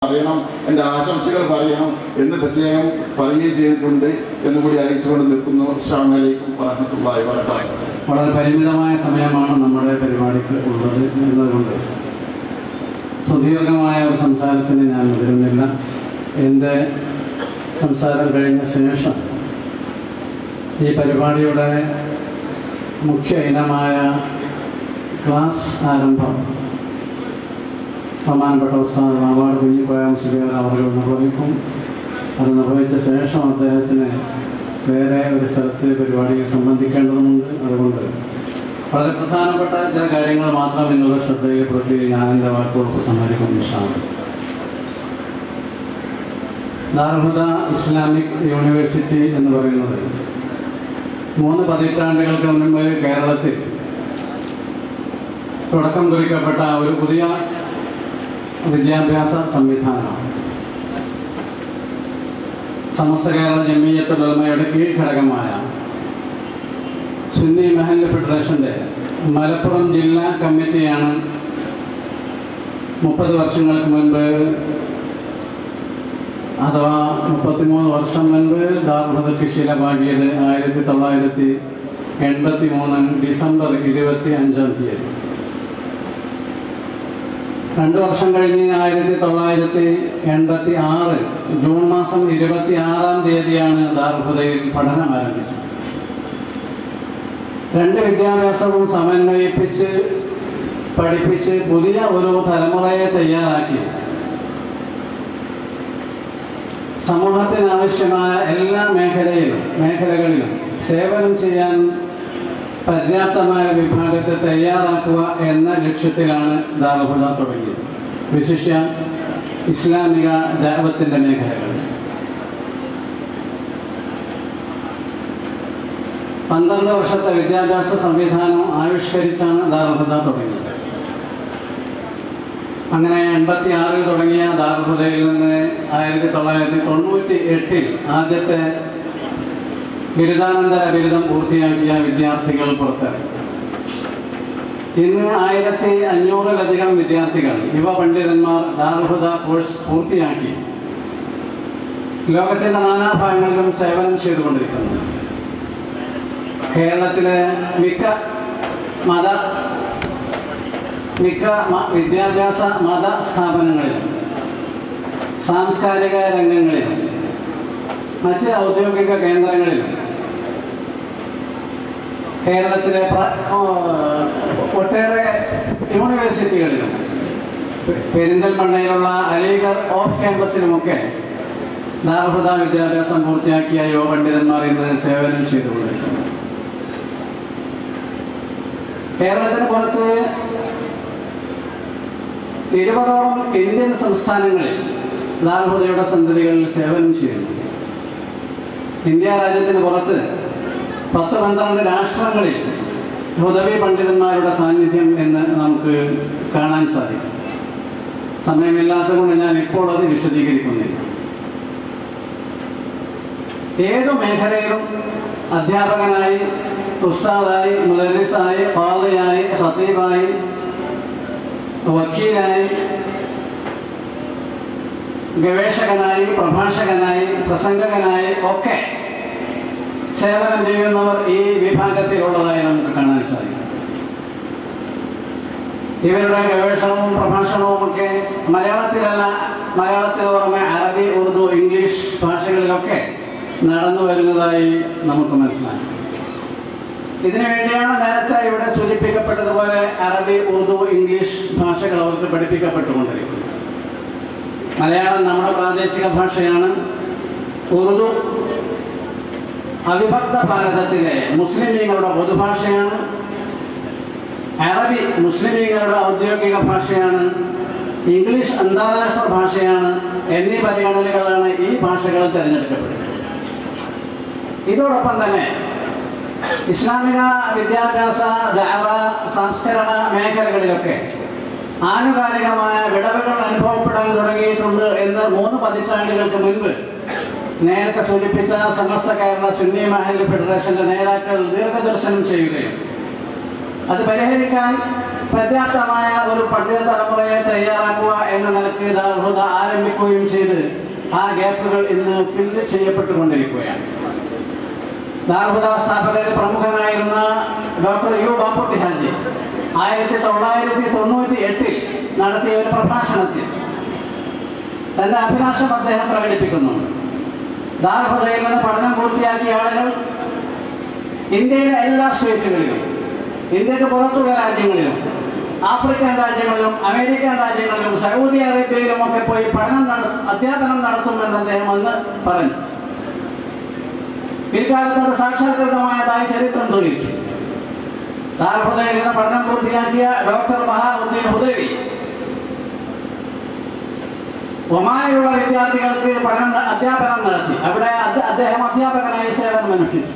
പറയണം, എൻ്റെ ആശംസകൾ പറയണം എന്ന് പ്രത്യേകം പറയുകയും ചെയ്തിട്ടുണ്ട് എന്നുകൂടി അറിയിച്ചുകൊണ്ട് നിൽക്കുന്നു. അസ്സലാമു അലൈക്കും വറഹ്മത്തുള്ളാഹി വബറകാതുഹു. വളരെ പരിമിതമായ സമയമാണ് നമ്മുടെ പരിപാടിക്ക് ഉള്ളത് എന്നതുകൊണ്ട് സുദീർഘമായ ഒരു സംസാരത്തിന് ഞാൻ മുതിരുന്നില്ല. എൻ്റെ സംസാരം കഴിഞ്ഞ ശേഷം ഈ പരിപാടിയുടെ മുഖ്യ ഇനമായ ക്ലാസ് ആരംഭം ബഹുമാനപ്പെട്ട ഉസ്താദ് വാവാട് കുഞ്ഞിക്കോയ മുസ്ലിയാർ അവർ നിർവഹിക്കും. അത് നിർവഹിച്ച ശേഷം അദ്ദേഹത്തിന് വേറെ ഒരു സ്ഥലത്തിലെ പരിപാടിയിൽ സംബന്ധിക്കേണ്ടതുണ്ട്. അതുകൊണ്ട് വളരെ പ്രധാനപ്പെട്ട ചില കാര്യങ്ങൾ മാത്രം നിങ്ങളുടെ ശ്രദ്ധയിൽപ്പെടുത്തി ഞാൻ എൻ്റെ വാക്കുകൾ ഉപസംഹരിക്കും ഇൻഷാഅല്ലാഹ്. ദാറുൽ ഹുദ ഇസ്ലാമിക് യൂണിവേഴ്സിറ്റി എന്ന് പറയുന്നത് 3 പതിറ്റാണ്ടുകൾക്ക് മുൻപ് കേരളത്തിൽ തുടക്കം കുറിക്കപ്പെട്ട ഒരു പുതിയ വിദ്യാഭ്യാസ സംവിധാനമാണ്. സമസ്ത കേരള ജംഇയ്യത്തുൽ ഉലമയുടെ കീഴ്ഘടകമായ സുന്നി മഹല്ല് ഫെഡറേഷൻ്റെ മലപ്പുറം ജില്ലാ കമ്മിറ്റിയാണ് 30 വർഷങ്ങൾക്ക് മുൻപ് അഥവാ 33 വർഷം മുൻപ് ദാറുൽ ഹുദക്ക് ശിലപാകിയത് 1983 ഡിസംബർ 25-ാം തീയതി. 2 വർഷം കഴിഞ്ഞ് 1986 ജൂൺ മാസം 26-ാം തീയതിയാണ് ദാറുൽ ഹുദയിൽ പഠനം ആരംഭിച്ചത്. 2 വിദ്യാഭ്യാസവും സമന്വയിപ്പിച്ച് പഠിപ്പിച്ച് പുതിയ ഒരു തലമുറയെ തയ്യാറാക്കി സമൂഹത്തിനാവശ്യമായ എല്ലാ മേഖലകളിലും സേവനം ചെയ്യാൻ പര്യാപ്തമായ വിഭാഗത്തെ തയ്യാറാക്കുക എന്ന ലക്ഷ്യത്തിലാണ് ദാറുൽ ഹുദ തുടങ്ങിയത്. വിശിഷ്യ ഇസ്ലാമിക ദഅവത്തിൻ്റെ മേഖലകൾ 12 വർഷത്തെ വിദ്യാഭ്യാസ സംവിധാനം ആവിഷ്കരിച്ചാണ് ദാറുൽ ഹുദ തുടങ്ങിയത്. അങ്ങനെ 86-ൽ തുടങ്ങിയ ദാറുൽ ഹുദയിൽ നിന്ന് 1998-ൽ ആദ്യത്തെ ബിരുദാനന്തര ബിരുദം പൂർത്തിയാക്കിയ വിദ്യാർത്ഥികൾ പുറത്തിറങ്ങി. ഇന്ന് 1500-ലധികം വിദ്യാർത്ഥികൾ യുവ പണ്ഡിതന്മാർ ദാറുൽ ഹുദ കോഴ്സ് പൂർത്തിയാക്കി ലോകത്തിൻ്റെ നാനാഭാഗങ്ങളിലും സേവനം ചെയ്തുകൊണ്ടിരിക്കുന്നു. കേരളത്തിലെ മിക്ക വിദ്യാഭ്യാസ മത സ്ഥാപനങ്ങളിലും സാംസ്കാരിക രംഗങ്ങളിലും മറ്റ് ഔദ്യോഗിക കേന്ദ്രങ്ങളിലും കേരളത്തിലെ ഒട്ടേറെ യൂണിവേഴ്സിറ്റികളിലും പെരിന്തൽമണ്ണയിലുള്ള അലിഗഡ് ഓഫ് ക്യാമ്പസിലുമൊക്കെ ദാറുൽ ഹുദ വിദ്യാഭ്യാസം പൂർത്തിയാക്കിയ യുവ പണ്ഡിതന്മാർ ഇന്ന് സേവനം ചെയ്തുകൊണ്ടിരിക്കുന്നു. കേരളത്തിന് പുറത്ത് 20ഓളം ഇന്ത്യൻ സംസ്ഥാനങ്ങളിൽ ദാറുൽ ഹുദയുടെ സന്തതികളിൽ സേവനം ചെയ്യുന്നു. ഇന്ത്യ രാജ്യത്തിന് പുറത്ത് 10-12 രാഷ്ട്രങ്ങളിൽ ഹുദവി പണ്ഡിതന്മാരുടെ സാന്നിധ്യം എന്ന് നമുക്ക് കാണാൻ സാധിക്കും. സമയമില്ലാത്തതുകൊണ്ട് ഞാൻ ഇപ്പോൾ അത് വിശദീകരിക്കുന്നില്ല. ഏതു മേഖലയിലും അധ്യാപകനായി, ഉസ്താദായി, മുദരിസായി, ഖാദിയായി, ഖതീബായി, വക്കീലായി, ഗവേഷകനായി, പ്രഭാഷകനായി, പ്രസംഗകനായി ഒക്കെ സേവനം ചെയ്യുന്നവർ ഈ വിഭാഗത്തിലുള്ളതായി നമുക്ക് കാണാൻ സാധിക്കും. ഇവരുടെ ഗവേഷണവും പ്രഭാഷണവും ഒക്കെ മലയാളത്തിന് പുറമെ അറബി, ഉറുദു, ഇംഗ്ലീഷ് ഭാഷകളിലൊക്കെ നടന്നു വരുന്നതായി നമുക്ക് മനസ്സിലാക്കാം. ഇതിനു വേണ്ടിയാണ് നേരത്തെ ഇവിടെ സൂചിപ്പിക്കപ്പെട്ടതുപോലെ അറബി, ഉറുദു, ഇംഗ്ലീഷ് ഭാഷകൾ അവർക്ക് പഠിപ്പിക്കപ്പെട്ടുകൊണ്ടിരിക്കുന്നത്. മലയാളം നമ്മുടെ പ്രാദേശിക ഭാഷയാണ്. ഉറുദു അവിഭക്ത ഭാരതത്തിലെ മുസ്ലിമീങ്ങളുടെ പൊതുഭാഷയാണ്. അറബി മുസ്ലിമീങ്ങളുടെ ഔദ്യോഗിക ഭാഷയാണ്. ഇംഗ്ലീഷ് അന്താരാഷ്ട്ര ഭാഷയാണ്. എന്നീ പരിഗണനകളാണ് ഈ ഭാഷകൾ തിരഞ്ഞെടുക്കപ്പെടുന്നത്. ഇതോടൊപ്പം തന്നെ ഇസ്ലാമിക വിദ്യാഭ്യാസ, ദഅവ, സംസ്കരണ മേഖലകളിലൊക്കെ ആനുകാലികമായ വിടവുകൾ അനുഭവപ്പെടാൻ തുടങ്ങിയിട്ടുണ്ട് എന്ന് 3 പതിറ്റാണ്ടുകൾക്ക് മുൻപ് നേരത്തെ സൂചിപ്പിച്ച സമസ്ത കേരള സുന്നി മഹല്ല് ഫെഡറേഷൻ്റെ നേതാക്കൾ ദീർഘദർശനം ചെയ്യുകയും അത് പരിഹരിക്കാൻ പര്യാപ്തമായ ഒരു പഠിത തലമുറയെ തയ്യാറാക്കുക എന്ന നിലയ്ക്ക് ദാറുൽ ഹുദ ആരംഭിക്കുകയും ചെയ്ത് ആ ഗ്യാപ്പുകൾ ഇന്ന് ഫില്ല് ചെയ്യപ്പെട്ടുകൊണ്ടിരിക്കുകയാണ്. ദാറുൽ ഹുദ സ്ഥാപകരിൽ പ്രമുഖനായിരുന്ന ഡോക്ടർ യു ബാപ്പുട്ടി ഹാജി 1998 നടത്തിയ ഒരു പ്രഭാഷണത്തിൽ തന്റെ അഭിലാഷം അദ്ദേഹം പ്രകടിപ്പിക്കുന്നുണ്ട്. ദാറുൽ ഹുദയിൽ നിന്ന് പഠനം പൂർത്തിയാക്കിയ ആളുകൾ ഇന്ത്യയിലെ എല്ലാ സ്റ്റേറ്റുകളിലും, ഇന്ത്യക്ക് പുറത്തുള്ള രാജ്യങ്ങളിലും, ആഫ്രിക്കൻ രാജ്യങ്ങളിലും, അമേരിക്കൻ രാജ്യങ്ങളിലും, സൗദി അറേബ്യയിലും ഒക്കെ പോയി അധ്യാപനം നടത്തുമെന്ന് അദ്ദേഹം അന്ന് പറഞ്ഞു. പിൽക്കാലത്ത് അത് സാക്ഷാത്കൃതമായതായി ചരിത്രം തെളിയിച്ചു. ദാറുൽ ഹുദയിൽ നിന്ന് പഠനം പൂർത്തിയാക്കിയ ഡോക്ടർ ബഹാഉദ്ദീൻ ഹുദവി ഒമാനിലുള്ള വിദ്യാർത്ഥികൾക്ക് അധ്യാപനം നടത്തി. അവിടെ അദ്ദേഹം അധ്യാപകനായി സേവനമനുഷ്ഠിച്ചു.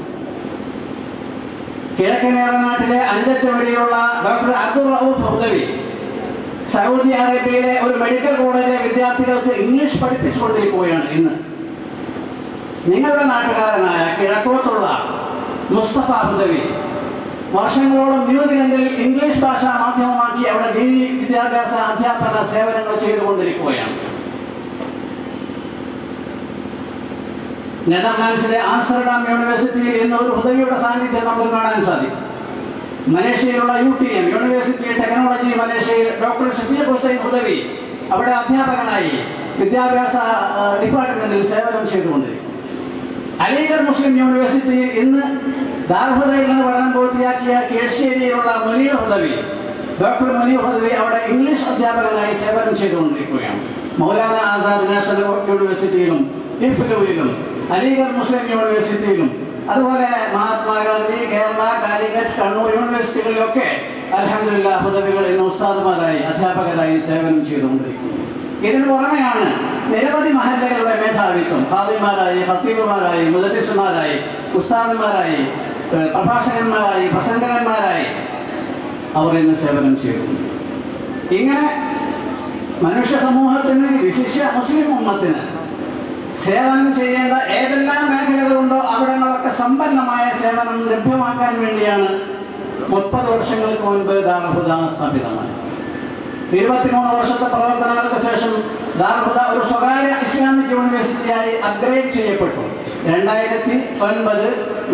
കിഴക്കൻ നാട്ടിലെ അഞ്ചച്ചവടിയിലുള്ള ഡോക്ടർ അബ്ദുൾ റഊഫ് ഹുദവി സൗദി അറേബ്യയിലെ ഒരു മെഡിക്കൽ കോളേജിലെ വിദ്യാർത്ഥികൾക്ക് ഇംഗ്ലീഷ് പഠിപ്പിച്ചുകൊണ്ടിരിക്കുകയാണ് ഇന്ന്. നിങ്ങളുടെ നാട്ടുകാരനായ കിഴക്കോട്ടുള്ള മുസ്തഫ ഹുദവി വർഷങ്ങളോളം ന്യൂസിലൻഡിൽ ഇംഗ്ലീഷ് ഭാഷ മാധ്യമമാക്കി അവിടെ ദീനി വിദ്യാഭ്യാസ അധ്യാപന സേവനങ്ങൾ ചെയ്തുകൊണ്ടിരിക്കുകയാണ്. നെതർലാൻഡ്സിലെ ആംസ്റ്റർഡാം യൂണിവേഴ്സിറ്റിയിൽ ഇന്ന് ഒരു ഹുദവിയുടെ സാന്നിധ്യം നമുക്ക് കാണാൻ സാധിക്കും. മലേഷ്യയിലുള്ള UTM യൂണിവേഴ്സിറ്റി ടെക്നോളജി മലേഷ്യയിൽ ഡോക്ടർ ഷഫീഖ് ഹുസൈൻ ഹുദവി അവിടെ അധ്യാപകനായി വിദ്യാഭ്യാസ ഡിപ്പാർട്ട്മെന്റിൽ സേവനം ചെയ്തുകൊണ്ടിരിക്കും. അലിഗഡ് മുസ്ലിം യൂണിവേഴ്സിറ്റിയിൽ ഇന്ന് ദാറുൽ ഹുദയിൽ നിന്ന് പഠനം പൂർത്തിയാക്കിയ കീഴ്ശ്ശേരിയിലുള്ള മുനീർ ഹുദവി, ഡോക്ടർ മുനീർ ഹുദവി അവിടെ ഇംഗ്ലീഷ് അധ്യാപകനായി സേവനം ചെയ്തുകൊണ്ടിരിക്കുകയാണ്. മൗലാന ആസാദ് നാഷണൽ യൂണിവേഴ്സിറ്റിയിലും ഇഫ്ലുവിലും അലിഗഡ് മുസ്ലിം യൂണിവേഴ്സിറ്റിയിലും അതുപോലെ മഹാത്മാഗാന്ധി, കേരള, കാലിക്കറ്റ്, കണ്ണൂർ യൂണിവേഴ്സിറ്റികളിലൊക്കെ അൽഹംദുലില്ലാഹ് ഹുദവികൾ ഇന്ന് ഉസ്താദുമാരായി അധ്യാപകരായി സേവനം ചെയ്തുകൊണ്ടിരിക്കുന്നു. ഇതിന് പുറമെയാണ് നിരവധി മഹല്ലകളുടെ മേധാവിത്വം, ഖാദിമാരായി, ഖത്തീബുമാരായി, മുദരിസുമാരായി, ഉസ്താദുമാരായി, പ്രഭാഷകന്മാരായി, പ്രസംഗകന്മാരായി അവർ ഇന്ന് സേവനം ചെയ്യുന്നു. ഇങ്ങനെ മനുഷ്യ സമൂഹത്തിന്, വിശിഷ്യ മുസ്ലിം ഉമ്മത്തിന് സേവനം ചെയ്യേണ്ട ഏതെല്ലാം മേഖലകളുണ്ടോ അവിടങ്ങളൊക്കെ സമ്പന്നമായ സേവനം ലഭ്യമാക്കാൻ വേണ്ടിയാണ് 30 വർഷങ്ങൾക്ക് മുൻപ് ദാറുൽ ഹുദ സ്ഥാപിതമായത്. 23 വർഷത്തെ പ്രവർത്തനങ്ങൾക്ക് ശേഷം ദാറുൽ ഹുദ ഒരു സ്വകാര്യ ഇസ്ലാമിക് യൂണിവേഴ്സിറ്റിയായി അപ്ഗ്രേഡ് ചെയ്യപ്പെട്ടു. 2009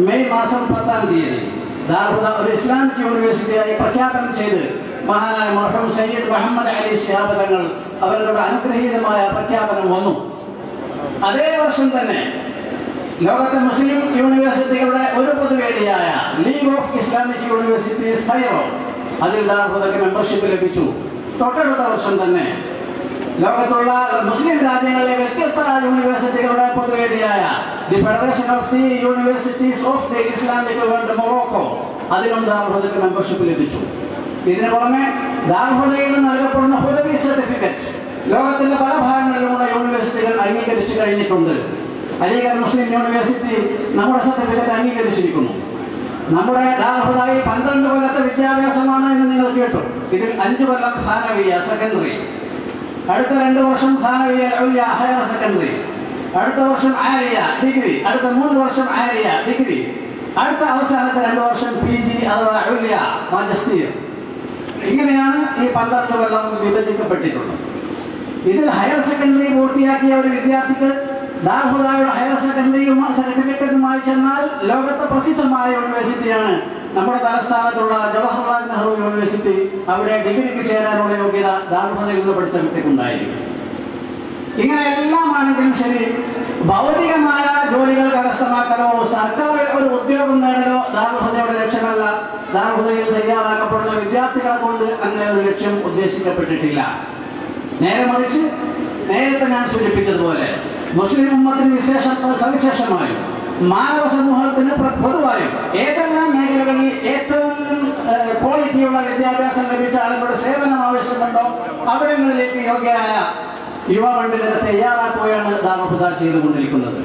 മെയ് മാസം 10-ാം തീയതി ദാറുൽ ഹുദ ഒരു ഇസ്ലാമിക് യൂണിവേഴ്സിറ്റിയായി പ്രഖ്യാപനം ചെയ്ത് മഹാനായ മർഹൂം സയ്യിദ് മുഹമ്മദ് അലി ശിഹാബ് തങ്ങൾ അവരുടെ അനുഗ്രഹീതമായ പ്രഖ്യാപനം വന്നു. അതേ വർഷം തന്നെ ലോകത്തെ മുസ്ലിം യൂണിവേഴ്സിറ്റികളുടെ ഒരു പൊതുവേദിയായ ലീഗ് ഓഫ് ഇസ്ലാമിക് യൂണിവേഴ്സിറ്റീസ് ഫൈറോ അതിൽ ദാറുൽ ഹുദയ്ക്ക് മെമ്പർഷിപ്പ് ലഭിച്ചു. തൊട്ടടുത്ത വർഷം തന്നെ ലോകത്തുള്ള മുസ്ലിം രാജ്യങ്ങളിലെ വ്യത്യസ്ത യൂണിവേഴ്സിറ്റികളുടെ പൊതുവേദിയായ the federation of the universities of the Islamic world Morocco അതിലും ദാറുൽ ഹുദയ്ക്ക് മെമ്പർഷിപ്പ് ലഭിച്ചു. ഇതിനു പുറമെ ദാറുൽ ഹുദയിൽ നിന്ന് നൽകപ്പെടുന്ന ഹുദവി സർട്ടിഫിക്കറ്റ് ലോകത്തിന്റെ പല ഭാഗങ്ങളിലുള്ള യൂണിവേഴ്സിറ്റികൾ അംഗീകരിച്ചു കഴിഞ്ഞിട്ടുണ്ട്. അലിഗഡ് മുസ്ലിം യൂണിവേഴ്സിറ്റി നമ്മുടെ സർട്ടിഫിക്കറ്റ് അംഗീകരിച്ചിരിക്കുന്നു. നമ്മുടെ ദാറുൽ ഹുദയിൽ 12 കൊല്ലത്തെ വിദ്യാഭ്യാസമാണ് എന്ന് നിങ്ങൾ കേട്ടു. ഇതിൽ 5 കൊല്ലം സാനവിയ സെക്കൻഡറി, അടുത്ത 2 വർഷം സാനവിയ ഉല്യ ഹയർ സെക്കൻഡറി, അടുത്ത വർഷം ആലിയ ഡിഗ്രി, അടുത്ത 3 വർഷം ആലിയ ഡിഗ്രി, അടുത്ത അവസാനത്തെ 2 വർഷം PG അഥവാ ഉല്യ മാജിസ്റ്റീർ. ഇങ്ങനെയാണ് ഈ 12 കൊല്ലം വിഭജിക്കപ്പെട്ടിട്ടുള്ളത്. ഇതിൽ ഹയർ സെക്കൻഡറി പൂർത്തിയാക്കിയ ഒരു വിദ്യാർത്ഥിക്ക് ദാറുൽ ഹുദയുടെ ഹയർ സെക്കൻഡറിയും സർട്ടിഫിക്കറ്റുമായി ചെന്നാൽ ലോകത്തെ പ്രസിദ്ധമായ യൂണിവേഴ്സിറ്റിയാണ് നമ്മുടെ തലസ്ഥാനത്തുള്ള ജവഹർലാൽ നെഹ്റു യൂണിവേഴ്സിറ്റി. അവിടെ ഡിഗ്രിക്ക് ചേരാനുള്ള യോഗ്യത ദാറുൽ ഹുദയിൽ നിന്ന് പഠിച്ച കുട്ടിക്കുണ്ടായിരിക്കും. ഇങ്ങനെ എല്ലാമാണെങ്കിലും ശരി, ഭൗതികമായ ജോലികൾ കരസ്ഥമാക്കലോ സർക്കാർ ഒരു ഉദ്യോഗം നേടലോ ദാറുൽ ഹുദയുടെ ലക്ഷ്യമല്ല. ദാറുൽ ഹുദയിൽ തയ്യാറാക്കപ്പെടുന്ന വിദ്യാർത്ഥികളെ കൊണ്ട് അങ്ങനെ ഒരു ലക്ഷ്യം ഉദ്ദേശിക്കപ്പെട്ടിട്ടില്ല. നേരെ മറിച്ച് നേരത്തെ ഞാൻ സൂചിപ്പിച്ചതുപോലെ മുസ്ലിം ഉമ്മത്തിന് സവിശേഷമായും മാനവ സമൂഹത്തിന് പൊതുവായും ഏതെല്ലാം മേഖലകളിൽ ഏറ്റവും ക്വാളിറ്റിയുള്ള വിദ്യാഭ്യാസം ലഭിച്ച ആളുകളുടെ സേവനം ആവശ്യമുണ്ടോ അവിടങ്ങളിലേക്ക് യോഗ്യരായ യുവപണ്ഡിതരെ തയ്യാറാക്കുകയാണ് ദാറുൽ ഹുദ ചെയ്തുകൊണ്ടിരിക്കുന്നത്.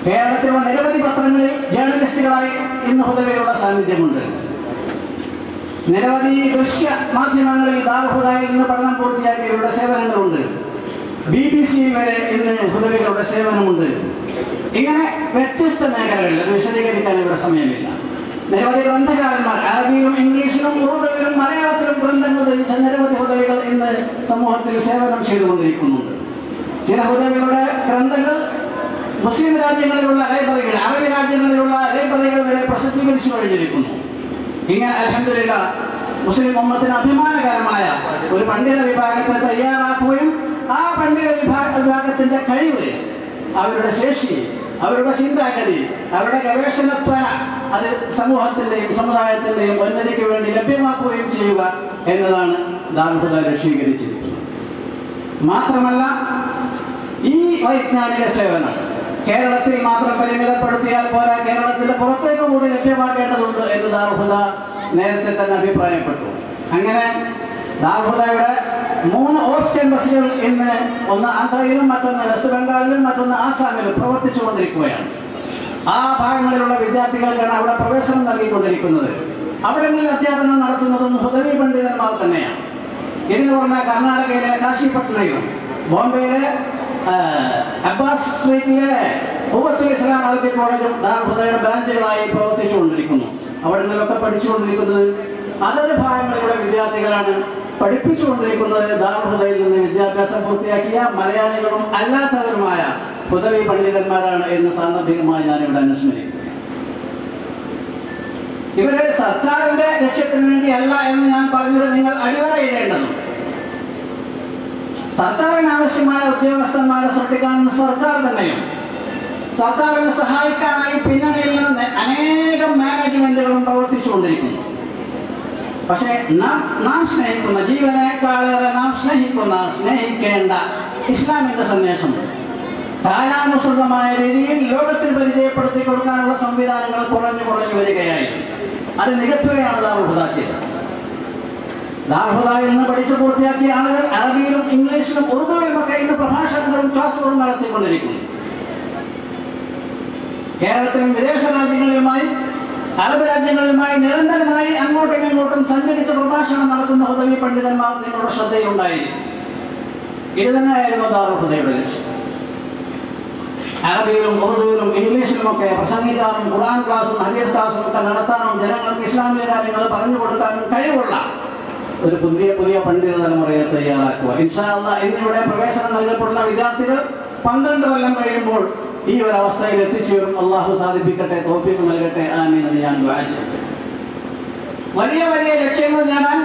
കേരളത്തിലുള്ള നിരവധി പത്രങ്ങളിൽ ജേർണലിസ്റ്റുകളായി ഇന്ന് ഹുദവിയുടെ സാന്നിധ്യമുണ്ട്. നിരവധി ദൃശ്യ മാധ്യമങ്ങളിൽ ദാറുൽ ഹുദയിൽ നിന്ന് പഠനം പൂർത്തിയാക്കിയവരുടെ സേവനങ്ങളുണ്ട്. BBC വരെ ഇന്ന് ഹുദവികളുടെ സേവനമുണ്ട്. ഇങ്ങനെ വ്യത്യസ്ത മേഖലകളിൽ അത് വിശദീകരിക്കാൻ ഇവിടെ സമയമില്ല. നിരവധി ഗ്രന്ഥകാരന്മാർ അറബിയിലും ഇംഗ്ലീഷിലും ഉറുദുവിലും മലയാളത്തിലും ഗ്രന്ഥങ്ങൾ രചിച്ച നിരവധി ഹുദവികൾ ഇന്ന് സമൂഹത്തിൽ സേവനം ചെയ്തുകൊണ്ടിരിക്കുന്നുണ്ട്. ചില ഹുദവികളുടെ ഗ്രന്ഥങ്ങൾ മുസ്ലിം രാജ്യങ്ങളിലുള്ള ലൈബ്രറികൾ, അറബി രാജ്യങ്ങളിലുള്ള ലൈബ്രറികൾ വരെ പ്രസിദ്ധീകരിച്ചു കഴിഞ്ഞിരിക്കുന്നു. ഇങ്ങനെ അൽഹംദുലില്ലാഹ് മുസ്ലിം ഉമ്മത്തിന് അഭിമാനകരമായ ഒരു പണ്ഡിത വിഭാഗത്തെ തയ്യാറാക്കുകയും ആ പണ്ഡിത വിഭാഗത്തിന്റെ കഴിവ്, അവരുടെ ശേഷി, അവരുടെ ചിന്താഗതി, അവരുടെ ഗവേഷണത്വര അത് സമൂഹത്തിന്റെയും സമുദായത്തിന്റെയും ഉന്നതിക്ക് വേണ്ടി ലഭ്യമാക്കുകയും ചെയ്യുക എന്നതാണ് ദാറുൽ ഹുദ ലക്ഷ്യീകരിച്ചിരിക്കുന്നത്. മാത്രമല്ല, ഈ വൈജ്ഞാനിക സേവനം കേരളത്തിൽ മാത്രം പരിമിതപ്പെടുത്തിയാൽ പോരാ, കേരളത്തിന്റെ പുറത്തേക്ക് കൂടി ലഭ്യമാക്കേണ്ടതുണ്ട് എന്ന് ദാറുൽ ഹുദ നേരത്തെ തന്നെ അഭിപ്രായപ്പെട്ടു. അങ്ങനെ ദാറുൽ ഹുദയുടെ 3 ഓഫ് ക്യാമ്പസുകൾ ഇന്ന് ഒന്ന് ആന്ധ്രയിലും മറ്റൊന്ന് വെസ്റ്റ് ബംഗാളിലും മറ്റൊന്ന് ആസാമിലും പ്രവർത്തിച്ചു കൊണ്ടിരിക്കുകയാണ്. ആ ഭാഗങ്ങളിലുള്ള വിദ്യാർത്ഥികൾക്കാണ് അവിടെ പ്രവേശനം നൽകിക്കൊണ്ടിരിക്കുന്നത്. അവിടങ്ങളിൽ അധ്യാപനം നടത്തുന്നതും ഹുദവി പണ്ഡിതന്മാർ തന്നെയാണ്. ഇതിനു പുറമെ കർണാടകയിലെ കാശിപട്ടണയിലും ബോംബെയിലെ അബ്ബാസ് സ്ട്രീറ്റിലെ ഹുവത്തുൽ ഇസ്ലാം അറബി കോളേജും ദാറുൽ ഹുദയുടെ ബ്രാഞ്ചുകളായി പ്രവർത്തിച്ചുകൊണ്ടിരിക്കുന്നു. അവിടെ നിന്നൊക്കെ പഠിച്ചുകൊണ്ടിരിക്കുന്നത് അതത് ഭാഗങ്ങളിലുള്ള വിദ്യാർത്ഥികളാണ്. പഠിപ്പിച്ചുകൊണ്ടിരിക്കുന്നത് ദാറുൽ ഹുദയിൽ നിന്ന് വിദ്യാഭ്യാസം പൂർത്തിയാക്കിയ മലയാളികളും അല്ലാത്തവരുമായ ഹുദവി പണ്ഡിതന്മാരാണ് എന്ന് സാന്ദർഭികമായി ഞാനിവിടെ അനുസ്മരിക്കുന്നു. ഇവരെ സർക്കാരിന്റെ ലക്ഷ്യത്തിന് വേണ്ടിയല്ല എന്ന് ഞാൻ പറഞ്ഞത് നിങ്ങൾ അടിവരയിടേണ്ടതും. സർക്കാരിന് ആവശ്യമായ ഉദ്യോഗസ്ഥന്മാരെ സൃഷ്ടിക്കാൻ സർക്കാർ തന്നെയും, സർക്കാരിനെ സഹായിക്കാനായി പിന്നണിയിൽ നിന്ന് അനേകം മാനേജ്മെന്റുകളും പ്രവർത്തിച്ചുകൊണ്ടിരിക്കുന്നു. പക്ഷേ നാം സ്നേഹിക്കുന്ന, ജീവനേക്കാളേറെ നാം സ്നേഹിക്കേണ്ട ഇസ്ലാമിന്റെ സന്ദേശം കാലാനുസൃതമായ രീതിയിൽ ലോകത്തിൽ പരിചയപ്പെടുത്തി കൊടുക്കാനുള്ള സംവിധാനങ്ങൾ കുറഞ്ഞു വരികയായി. അത് നികത്തുകയാണ് ദാറുൽ ഹുദ ചെയ്തത്. ദാറുൽ ഹുദയിൽ നിന്ന് പഠിച്ചു പൂർത്തിയാക്കിയ ആളുകൾ അറബിയിലും ഇംഗ്ലീഷിലും ഉറുദുവിലുമൊക്കെ ഇന്ന് പ്രഭാഷണങ്ങളും ക്ലാസുകളും നടത്തിക്കൊണ്ടിരിക്കുന്നു. കേരളത്തിലും വിദേശ രാജ്യങ്ങളിലുമായി അറബ് രാജ്യങ്ങളുമായി നിരന്തരമായി അങ്ങോട്ടും ഇങ്ങോട്ടും സഞ്ചരിച്ച് പ്രഭാഷണം നടത്തുന്ന ഹുദവി പണ്ഡിതന്മാർ നിങ്ങളുടെ ശ്രദ്ധയുണ്ടായിരിക്കും. ഇത് തന്നെയായിരുന്നു ദാറുൽ ഹുദയുടെ ലക്ഷ്യം. അറബിയിലും ഉറുദുവിലും ഇംഗ്ലീഷിലുമൊക്കെ പ്രസംഗിക്കാനും ഖുർആൻ ക്ലാസും ഹദീസ് ക്ലാസും ഒക്കെ നടത്താനും ജനങ്ങൾക്ക് ഇസ്ലാമിക കാര്യങ്ങൾ പറഞ്ഞു കൊടുക്കാനും കഴിവുള്ള ഒരു പുതിയ പണ്ഡിത തലമുറയെ തയ്യാറാക്കുക. ഇൻഷാ അല്ലാഹ് ഇന്നിവിടെ പ്രവേശനം നൽകപ്പെടുന്ന വിദ്യാർത്ഥികൾ 12 കൊല്ലം കഴിയുമ്പോൾ ഈ ഒരു അവസ്ഥയിൽ എത്തിച്ചേരും. അള്ളാഹു സാധിപ്പിക്കട്ടെ, തൗഫീഖ് നൽകട്ടെ, ആമീൻ എന്ന് ഞാൻ ദുആ ചെയ്യുന്നു. വലിയ ലക്ഷ്യങ്ങൾ നേടാൻ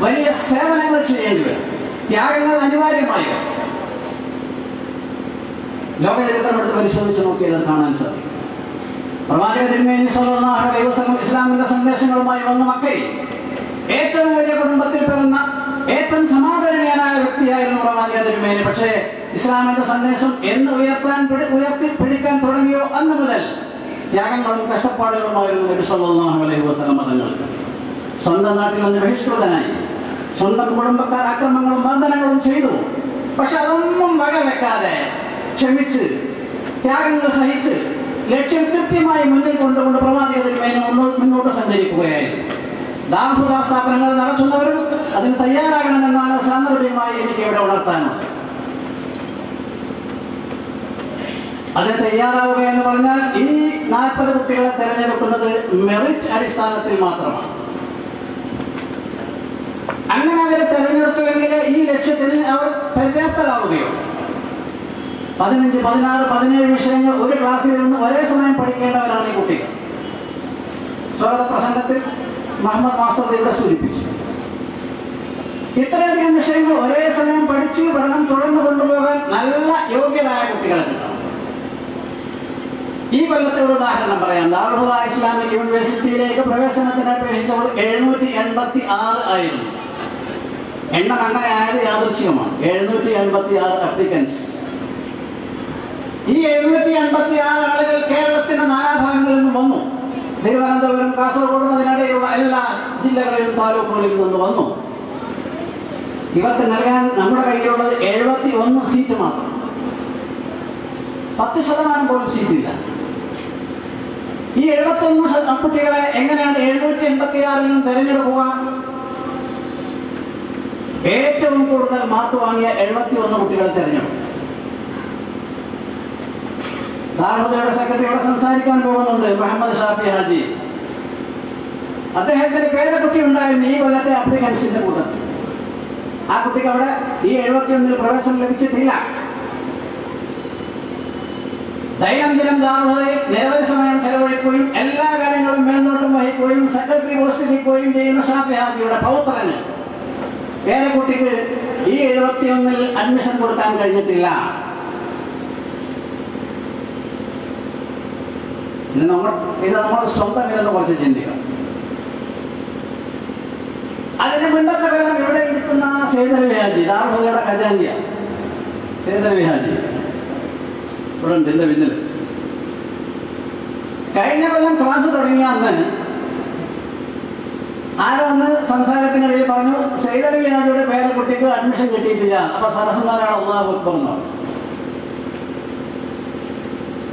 വലിയ സേവനങ്ങൾ ചെയ്യേണ്ടി വരും. ത്യാഗങ്ങൾ അനിവാര്യമായി വരും. ലോകചരിത്രം എടുത്ത് പരിശോധിച്ച് നോക്കിയത് കാണാൻ സാധിക്കും. പ്രവാചക തിരുമേനി സ്വല്ലല്ലാഹു അലൈഹി വസല്ലം ഇസ്ലാമിന്റെ സന്ദേശങ്ങളുമായി വന്ന മക്കയിൽ ഏറ്റവും വലിയ കുടുംബത്തിൽ പിറന്ന ഏറ്റവും സമാധാനീയനായ വ്യക്തിയായിരുന്നു പ്രവാചക തിരുമേനി. പക്ഷേ ഇസ്ലാമിന്റെ സന്ദേശം എന്ന് ഉയർത്തിപ്പിടിക്കാൻ തുടങ്ങിയോ അന്ന് മുതൽ ത്യാഗങ്ങളും കഷ്ടപ്പാടുകളുമായിരുന്നു നബി സ്വല്ലല്ലാഹു അലൈഹി വസല്ലം തങ്ങൾക്ക്. സ്വന്തം നാട്ടിൽ നിന്ന് ബഹിഷ്കൃതനായി, സ്വന്തം കുടുംബക്കാർ അക്രമങ്ങളും ബന്ധനങ്ങളും ചെയ്തു. പക്ഷെ അതൊന്നും വകവെക്കാതെ ക്ഷമിച്ച് ത്യാഗങ്ങൾ സഹിച്ച് ലക്ഷ്യം കൃത്യമായി മുന്നിൽ കൊണ്ടുകൊണ്ട് പ്രവാചക തിരുമേനി മുന്നോട്ട് സഞ്ചരിക്കുകയായിരുന്നു. ദാറുൽ ഹുദ സ്ഥാപനങ്ങൾ നടത്തുന്നവരും അതിന് തയ്യാറാകണമെന്നാണ് സാന്ദർഭികമായി എനിക്ക് ഇവിടെ ഉണർത്താനുള്ളത്. അതിന് തയ്യാറാവുക എന്ന് പറഞ്ഞാൽ ഈ 40 കുട്ടികളെ തിരഞ്ഞെടുക്കുന്നത് മെറിറ്റ് അടിസ്ഥാനത്തിൽ മാത്രമാണ്. അങ്ങനെ അവരെ തിരഞ്ഞെടുത്തുവെങ്കിൽ ഈ ലക്ഷ്യത്തിൽ അവർ പര്യാപ്തരാവുകയുള്ളൂ. 15, 16, 17 വിഷയങ്ങൾ ഒരു ക്ലാസ്സിൽ നിന്ന് ഒരേ സമയം പഠിക്കേണ്ടവരാണ് ഈ കുട്ടികൾ. സ്വാഗത പ്രസംഗത്തിൽ മുഹമ്മദ് മാസ്റ്റർ ഇവിടെ സൂചിപ്പിച്ചു. ഇത്രയധികം വിഷയങ്ങൾ ഒരേ സമയം പഠിച്ച് പഠനം തുടർന്ന് കൊണ്ടുപോകാൻ നല്ല യോഗ്യരായ കുട്ടികളെ കിട്ടണം. ഈ കൊല്ലത്തെ ഒരു ഉദാഹരണം പറയാം. ദാറുൽ ഹുദ ഇസ്ലാമിക് യൂണിവേഴ്സിറ്റിയിലേക്ക് പ്രവേശനത്തിന് അപേക്ഷിച്ചവർ 786 ആയിരുന്നു. എണ്ണം അങ്ങനെ ആയത് യാദൃശ്ചികമാണ്. 786 അപ്ലിക്കൻസ്. ഈ 786 ആളുകൾ കേരളത്തിന്റെ നാനാഭാഗങ്ങളിൽ നിന്ന് വന്നു. തിരുവനന്തപുരം, കാസർഗോഡ് അതിനിടയിലുള്ള എല്ലാ ജില്ലകളിലും താലൂക്കുകളിൽ നിന്ന് വന്നു. ഇവർക്ക് നൽകാൻ നമ്മുടെ കയ്യിലുള്ളത് 71 സീറ്റ് മാത്രം. 10% പോലും സീറ്റില്ല. ഈ 71 കുട്ടികളെ എങ്ങനെയാണ് 786 നിന്നും തിരഞ്ഞെടുക്കുക? ഏറ്റവും കൂടുതൽ മാർക്ക് വാങ്ങിയ 71 കുട്ടികളെ തിരഞ്ഞെടുക്കും. ദാറുൽ ഹുദയുടെ സെക്രട്ടറിയോട് സംസാരിക്കാൻ പോകുന്നുണ്ട് മുഹമ്മദ് ഷാഫി ഹാജി. അദ്ദേഹത്തിന് പേരക്കുട്ടി ഉണ്ടായിരുന്നു ഈ കൊല്ലത്തെ അപ്ലിക്കൻസിന്റെ കൂട്ടത്തിൽ. ആ കുട്ടിക്ക് അവിടെ ഈ 71 പ്രവേശനം ലഭിച്ചിട്ടില്ല. ദൈനംദിനം ദാറുഹുദയിൽ നിരവധി സമയം ചെലവഴിക്കുകയും എല്ലാ കാര്യങ്ങളും മേൽനോട്ടം വഹിക്കുകയും സെക്രട്ടറി പോസ്റ്റ് നിൽക്കുകയും ചെയ്യുന്ന ഷാഫി ഹാജിയുടെ പൗത്രന് പേരക്കുട്ടിക്ക് ഈ 71 അഡ്മിഷൻ കൊടുക്കാൻ കഴിഞ്ഞിട്ടില്ല. ഇത് നമ്മൾ സ്വന്തം ഇതെന്ന് കുറച്ച് ചിന്തിക്കണം. അതിന് മുൻപത്തെ കൊല്ലം ഇവിടെ ഇരിക്കുന്ന സൈദലവി ഹാജി ദാറുഹുദയുടെ ഖജാൻജിയാണ്. സൈദലവി ഹാജി ഇവിടെ ഉണ്ട് എൻ്റെ പിന്നിൽ. കഴിഞ്ഞ കൊല്ലം ക്ലാസ് തുടങ്ങിയ അന്ന് ആരൊന്ന് സംസാരത്തിനിടയിൽ പറഞ്ഞു സൈദലവി ഹാജിയുടെ പേരക്കുട്ടിക്ക് അഡ്മിഷൻ കിട്ടിയിട്ടില്ല. അപ്പൊ സരസ്വനാരാണ് അല്ലാഹു അക്ബർ എന്ന് പറഞ്ഞു.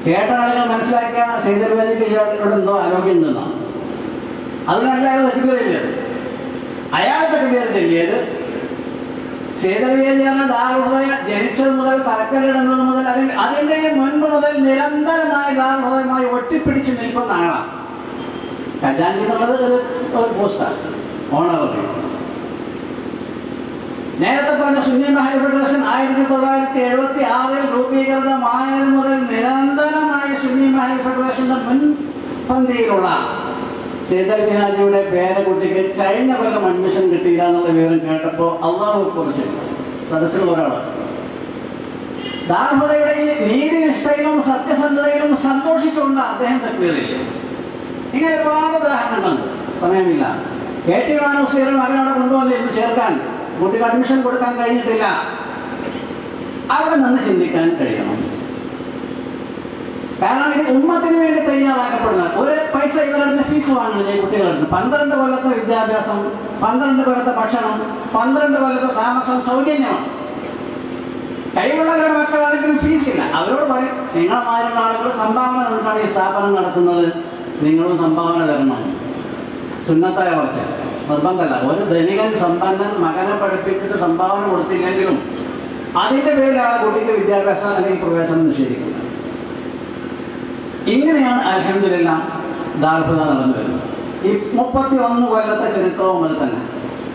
കേട്ട ആളുകൾ മനസ്സിലാക്കിയ സൈദലവി ഹാജിക്ക് ഇയാളോട് എന്തോ ആരോഗ്യം ഉണ്ടെന്നാണ്. അതുകൊണ്ടല്ല അയാൾ തെറ്റുകയില്ലത്. അയാൾ തെറ്റുകയത് ചെല്ലിയത് സൈദലവി ഹാജിയാണ് ദാറുഹുദ ജനിച്ചത് മുതൽ തറക്കല്ലിടുന്നത് മുതൽ അതിൻ്റെ മുൻപ് മുതൽ നിരന്തരമായി ദാറുഹുദയുമായി ഒട്ടിപ്പിടിച്ച് നിൽക്കുന്ന ആളാണ്. ഖജാൻജി എന്നുള്ളത് ഒരു പോസ്റ്റാണ്, ഓണററി. നേരത്തെ പറഞ്ഞ സുന്നി മഹൽ ഫെഡറേഷൻ 1976 രൂപീകൃതമായത് മുതൽ നിരന്തരമായി സുന്നി മഹൽ ഫെഡറേഷന്റെ മുൻപന്തിയിലുള്ള സൈദലവി ഹാജിയുടെ പേരക്കുട്ടിക്ക് കഴിഞ്ഞ കൊല്ലം അഡ്മിഷൻ കിട്ടിയില്ല എന്നുള്ള വിവരം കേട്ടപ്പോൾ അള്ളാഹു കുറിച്ച് സദസ്സിലുള്ള ഒരാളാണ്. ദാറുഹുദയുടെ ഈ നീതിനിഷ്ഠയിലും സത്യസന്ധതയിലും സന്തോഷിച്ചുകൊണ്ട് അദ്ദേഹം തക്ബീറില്ലേ. ഇങ്ങനെ ഒരുപാട് ഉദാഹരണങ്ങളുണ്ട്, സമയമില്ല. KT മാനൂസിയുടെ മകനോടെ കൊണ്ടുവന്നിരുന്ന് ചേർക്കാൻ കുട്ടിക്ക് അഡ്മിഷൻ കൊടുക്കാൻ കഴിഞ്ഞിട്ടില്ല. അവിടെ നിന്ന് ചിന്തിക്കാൻ കഴിയണം. കാരണം ഇത് ഉമ്മത്തിന് വേണ്ടി തയ്യാറാക്കപ്പെടുന്ന ഒരു പൈസ ഇവരുടെ ഫീസ് വാങ്ങുന്നത് ഈ കുട്ടികളുണ്ട്. 12 കൊല്ലത്തെ വിദ്യാഭ്യാസം, 12 കൊല്ലത്തെ ഭക്ഷണം, 12 കൊല്ലത്തെ താമസം സൗജന്യമാണ്. കഴിവുള്ളവരുടെ മക്കളാണെങ്കിലും ഫീസില്ല. അവരോട് പറയും നിങ്ങളമാരുള്ള ആളുകൾ സംഭാവന തന്നിട്ടാണ് ഈ സ്ഥാപനം നടത്തുന്നത്, നിങ്ങളും സംഭാവന തരണം. സുന്നത്തായ കുറച്ച് നിർബന്ധമല്ല. ഒരു ധനികൻ സമ്പന്നൻ മകനെ പഠിപ്പിച്ചിട്ട് സംഭാവന കൊടുത്തില്ലെങ്കിലും അതിൻ്റെ പേരിലാണ് കുട്ടിക്ക് വിദ്യാഭ്യാസം അല്ലെങ്കിൽ പ്രവേശനം നിഷേധിക്കുന്നത്. ഇങ്ങനെയാണ് അൽഹംദുലില്ലാഹ് ദാറുഹുദ നടന്നു വരുന്നത്. ഈ 31 കൊല്ലത്തെ ചരിത്രവും അത് തന്നെ.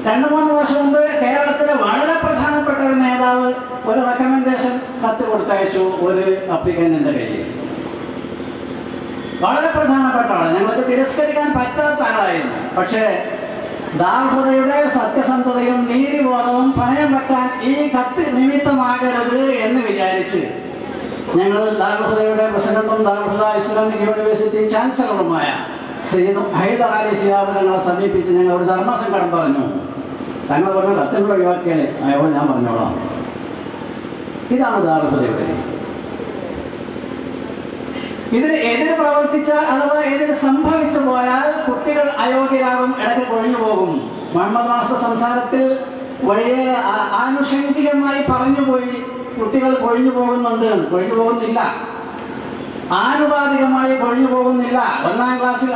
2-3 വർഷം മുമ്പ് കേരളത്തിലെ വളരെ പ്രധാനപ്പെട്ട ഒരു നേതാവ് ഒരു റെക്കമെൻഡേഷൻ കത്ത് കൊടുത്തയച്ചു ഒരു അപ്ലിക്കന്റിന്റെ കയ്യിൽ. വളരെ പ്രധാനപ്പെട്ട ആള്, ഞങ്ങൾക്ക് തിരസ്കരിക്കാൻ പറ്റാത്ത ആളായിരുന്നു. പക്ഷേ ദാറുഹുദയുടെ സത്യസന്ധതയും നീതിബോധവും പണയം വെക്കാൻ ഈ കത്ത് നിമിത്തമാകരുത് എന്ന് വിചാരിച്ച് ഞങ്ങൾ ദാറുഹുദയുടെ പ്രസിഡന്റും ദാറുഹുദ ഇസ്ലാമിക് യൂണിവേഴ്സിറ്റി ചാൻസലറുമായ സയ്യിദ് ഹൈദർ അലി ശിഹാബ് ഞങ്ങളെ സമീപിച്ച് ഞങ്ങൾ ഒരു ധർമ്മസങ്കടം പറഞ്ഞു. തങ്ങൾ പറഞ്ഞ കത്തുകൾ ഒഴിവാക്കിയാലേ അയോട് ഞാൻ പറഞ്ഞോളാം. ഇതാണ് ദാറുഹുദയുടെ. ഇതിന് എതിര് പ്രവർത്തിച്ചാൽ അഥവാ എതിര് സംഭവിച്ചു പോയാൽ കുട്ടികൾ അയോഗ്യരാകും, ഇടയ്ക്ക് കൊഴിഞ്ഞു പോകും. മുഹമ്മദ് മാസ്റ്റർ സംസാരത്തിൽ വലിയ ആനുഷംഗികമായി പറഞ്ഞുപോയി കുട്ടികൾ കൊഴിഞ്ഞു പോകുന്നുണ്ട്. കൊഴിഞ്ഞു പോകുന്നില്ല, ആനുപാതികമായി കൊഴിഞ്ഞു പോകുന്നില്ല. 1ാം ക്ലാസ്സിൽ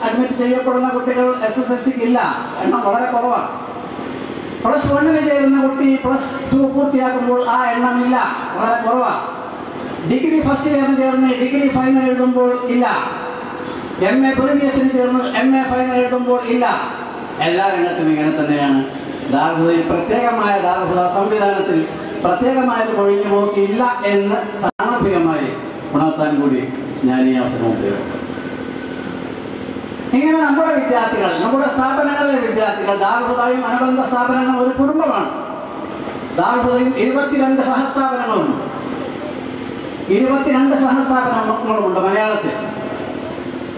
അഡ്മിറ്റ് ചെയ്യപ്പെടുന്ന കുട്ടികൾ SSLCക്ക് ഇല്ല, എണ്ണം വളരെ കുറവാണ്. +1 ചേരുന്ന കുട്ടി +2 പൂർത്തിയാക്കുമ്പോൾ ആ എണ്ണമില്ല, വളരെ കുറവാണ്. ഡിഗ്രി ഫസ്റ്റ് ഇയറിന് ചേർന്ന് ഡിഗ്രി ഫൈനൽ എഴുതുമ്പോൾ ഇല്ല. MA പ്രീവിയസിന് ചേർന്ന് MA ഫൈനൽ എഴുതുമ്പോൾ ഇല്ല. എല്ലാ രംഗത്തും ഇങ്ങനെ തന്നെയാണ്. ദാറുഹുദയിൽ പ്രത്യേകമായ ദാറുഹുദ സംവിധാനത്തിൽ പ്രത്യേകമായൊരു കൊഴിഞ്ഞു പോക്കില്ല എന്ന് സാന്ദർഭികമായി ഉണർത്താൻ കൂടി ഞാൻ ഈ അവസരം ഉപയോഗിക്കും. ഇങ്ങനെ നമ്മുടെ വിദ്യാർത്ഥികൾ, നമ്മുടെ സ്ഥാപനങ്ങളിലെ വിദ്യാർത്ഥികൾ, ദാറുഹുദയും അനുബന്ധ സ്ഥാപനങ്ങൾ ഒരു കുടുംബമാണ്. ദാറുഹുദയും 22 സഹസ്ഥാപനങ്ങളുണ്ട്. 22 സഹസ്ഥാപനങ്ങളുണ്ട് മലയാളത്തിൽ.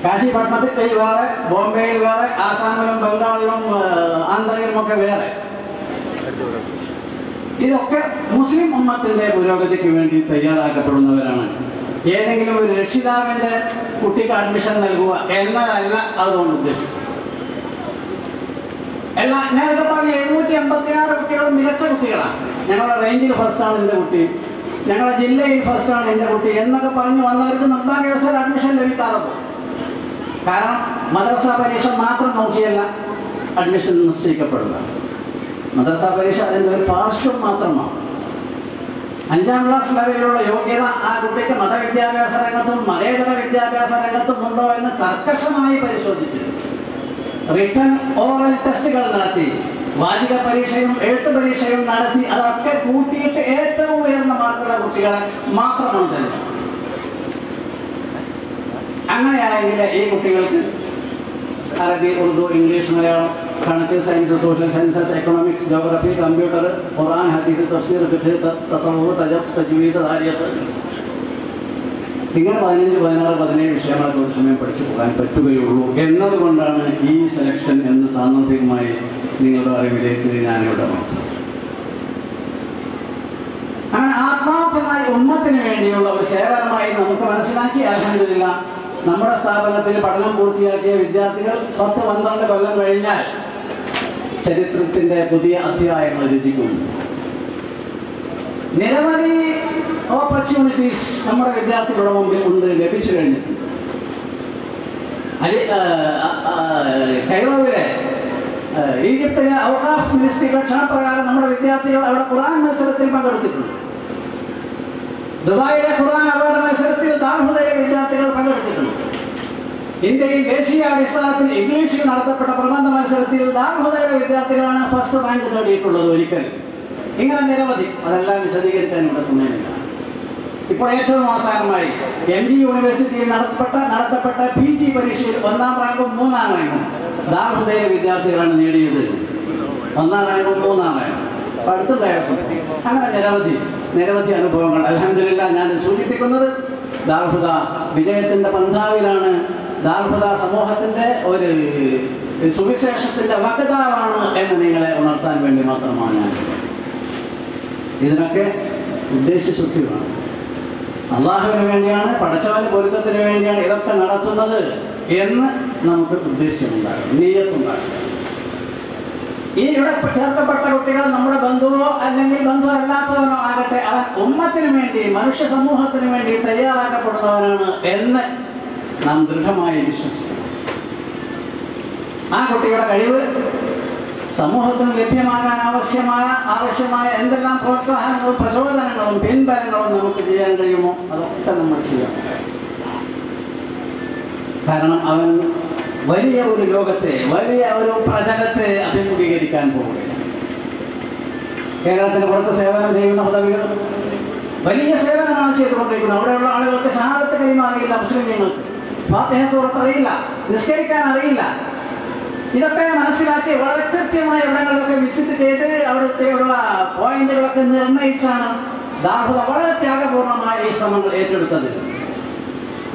കാശിപട്ടണത്തിൽ വേറെ, ബോംബെയിൽ വേറെ, ആസാമിലും ബംഗാളിലും ആന്ധ്രയിലുമൊക്കെ വേറെ. ഇതൊക്കെ മുസ്ലിം ഉമ്മത്തിന്റെ പുരോഗതിക്ക് വേണ്ടി തയ്യാറാക്കപ്പെടുന്നവരാണ്. ഏതെങ്കിലും ഒരു രക്ഷിതാവിന്റെ കുട്ടിക്ക് അഡ്മിഷൻ നൽകുക എന്നതല്ല അതുകൊണ്ട് ഉദ്ദേശിച്ചത്. നേരത്തെ പറഞ്ഞ 786 കുട്ടികളും മികച്ച കുട്ടികളാണ്. ഞങ്ങളുടെ റേഞ്ചിൽ ഫസ്റ്റാണ് എൻ്റെ കുട്ടി, ഞങ്ങളുടെ ജില്ലയിൽ ഫസ്റ്റാണ് എൻ്റെ കുട്ടി എന്നൊക്കെ പറഞ്ഞു വന്നവർക്ക് നിർഭാഗ്യവശാൽ അഡ്മിഷൻ ലഭിക്കാതെ പോകും. കാരണം മദ്രസ പരീക്ഷ മാത്രം നോക്കിയല്ല അഡ്മിഷൻ നിശ്ചയിക്കപ്പെടുക. മദ്രസ പരീക്ഷ അതിൻ്റെ ഒരു പാർശ്വം മാത്രമാണ്. 5ാം ക്ലാസ് ലെവലിലുള്ള യോഗ്യത ആ കുട്ടിക്ക് മതവിദ്യാഭ്യാസ രംഗത്തും മതേതര വിദ്യാഭ്യാസ രംഗത്തും ഉണ്ടോ എന്ന് കർക്കശമായി പരിശോധിച്ച് റിട്ടൺ ഓറൽ ടെസ്റ്റുകൾ നടത്തി, വാചിക പരീക്ഷയും എഴുത്ത് പരീക്ഷയും നടത്തി, അതൊക്കെ കൂട്ടിയിട്ട് ഏറ്റവും ഉയർന്ന മാർക്കുള്ള കുട്ടികളെ മാത്രമാണ് തരുന്നത്. അങ്ങനെയാണെങ്കിൽ ഈ കുട്ടികൾക്ക് അറബി, ഉറുദു, ഇംഗ്ലീഷ്, മലയാളം, കണക്ക്, science, social sciences, economics, geography, computer, ഖുർആൻ, ഹദീസ്, തഫ്സീർ, ഫിഖ്, തസവ്വുഫ്, തജ്വീദ്, താരിഖ്, ഇങ്ങനെ 15, 16, 17 വിഷയങ്ങളൊക്കെ ഒരു സമയം പഠിച്ചു പോകാൻ പറ്റുകയുള്ളൂ എന്നതുകൊണ്ടാണ് ഈ സെലക്ഷൻ എന്ന് സാന്ദർഭികമായി നിങ്ങളുടെ അറിവിലേക്ക് ഞാനിവിടെ നോക്കി. അങ്ങനെ ആത്മാർത്ഥമായി ഉമ്മത്തിന് വേണ്ടിയുള്ള ഒരു സേവനമായി നമുക്ക് മനസ്സിലാക്കി. അൽഹംദുലില്ലാഹ് നമ്മുടെ സ്ഥാപനത്തിൽ പഠനം പൂർത്തിയാക്കിയ വിദ്യാർത്ഥികൾ 10-12 കൊല്ലം കഴിഞ്ഞാൽ ചരിത്രത്തിൻ്റെ പുതിയ അധ്യായങ്ങൾ രചിക്കുന്നു. നിരവധി ഓപ്പർച്യൂണിറ്റീസ് നമ്മുടെ വിദ്യാർത്ഥികളുടെ മുമ്പിൽ ഉണ്ട്, ലഭിച്ചു കഴിഞ്ഞിട്ടുണ്ട്. കൈറോവിലെ ഈജിപ്തിലെ ഔഖാഫ് മിനിസ്ട്രിയുടെ ക്ഷണപ്രകാരം നമ്മുടെ വിദ്യാർത്ഥികൾ അവിടെ ഖുർആൻ മത്സരത്തിൽ പങ്കെടുത്തിട്ടുണ്ട്. ദുബായിലെ ഖുർആൻ അവാർഡ് മത്സരത്തിൽ ദാർഹുദയ വിദ്യാർത്ഥികൾ പങ്കെടുത്തിട്ടുണ്ട്. ഇന്ത്യയിൽ ദേശീയാടിസ്ഥാനത്തിൽ ഇംഗ്ലീഷിൽ നടത്തപ്പെട്ട പ്രബന്ധ മത്സരത്തിൽ ദാർഹുദയ വിദ്യാർത്ഥികളാണ് ഫസ്റ്റ് റാങ്ക് നേടിയിട്ടുള്ളത് ഒരിക്കൽ. ഇങ്ങനെ നിരവധി, അതെല്ലാം വിശദീകരിക്കാൻ ഇവിടെ സമയമില്ല. ഇപ്പോൾ ഏറ്റവും അവസാനമായി MG യൂണിവേഴ്സിറ്റിയിൽ നടത്തപ്പെട്ട PG പരീക്ഷയിൽ 1ാം റാങ്കും 3ാം റാങ്കും ദാർഹുദയ വിദ്യാർത്ഥികളാണ് നേടിയത്. 1ാം റാങ്കും 3ാം റാങ്കും അടുത്തുണ്ടായ സമയം. അങ്ങനെ നിരവധി അനുഭവങ്ങൾ. അൽഹംദുലില്ലാഹ് ഞാൻ സൂചിപ്പിക്കുന്നത് ദാർഹുദ വിജയത്തിൻ്റെ പന്ഥാവിലാണ്. ദാർഹുദ സമൂഹത്തിൻ്റെ ഒരു സുവിശേഷത്തിൻ്റെ വക്താവാണ് എന്ന് നിങ്ങളെ ഉണർത്താൻ വേണ്ടി മാത്രമാണ് ഞാൻ. ഇതിനൊക്കെ ഉദ്ദേശശുദ്ധിയാണ്. അള്ളാഹുവിന് വേണ്ടിയാണ്, പടച്ചവന്റെ പൊരുത്തത്തിന് വേണ്ടിയാണ് ഇതൊക്കെ നടത്തുന്നത് എന്ന് നമുക്ക് ഉദ്ദേശ്യമുണ്ടാകും, നീയത്തുണ്ടാകും. ഈ ഇവിടെ ചേർക്കപ്പെട്ട കുട്ടികൾ നമ്മുടെ ബന്ധുവോ അല്ലെങ്കിൽ ബന്ധു അല്ലാത്തവനോ ആകട്ടെ, അവൻ ഉമ്മത്തിന് വേണ്ടി, മനുഷ്യ സമൂഹത്തിന് വേണ്ടി തയ്യാറാക്കപ്പെടുന്നവനാണ് എന്ന് നാം ദൃഢമായി വിശ്വസിക്കണം. ആ കുട്ടിയുടെ കഴിവ് സമൂഹത്തിന് ലഭ്യമാകാൻ ആവശ്യമായ എന്തെല്ലാം പ്രോത്സാഹനങ്ങളും പ്രചോദനങ്ങളും പിൻബലങ്ങളും നമുക്ക് ചെയ്യാൻ കഴിയുമോ അതൊക്കെ നമ്മൾ ചെയ്യണം. കാരണം അവൻ വലിയ ഒരു ലോകത്തെ, വലിയ ഒരു പ്രജലത്തെ അഭിമുഖീകരിക്കാൻ പോവുകയാണ്. കേരളത്തിന് പുറത്ത് സേവനം ചെയ്യുന്ന ഹുദവികൾ വലിയ സേവനമാണ് ചെയ്തുകൊണ്ടിരിക്കുന്നത്. അവിടെയുള്ള ആളുകൾക്ക് ഷഹാദത്ത് കലിമ അറിയില്ല, മുസ്ലിമീങ്ങൾക്ക് ഫാത്തിഹ സൂറത്ത് അറിയില്ല, നിസ്കരിക്കാൻ അറിയില്ല. ഇതൊക്കെ മനസ്സിലാക്കി വളരെ കൃത്യമായ ഇടങ്ങളിലൊക്കെ വിസിറ്റ് ചെയ്ത് അവിടുത്തെയുള്ള പോയിന്റുകളൊക്കെ നിർണയിച്ചാണ് ദാർഹുദ വളരെ ത്യാഗപൂർണമായ ഈ ശ്രമങ്ങൾ ഏറ്റെടുത്തത്.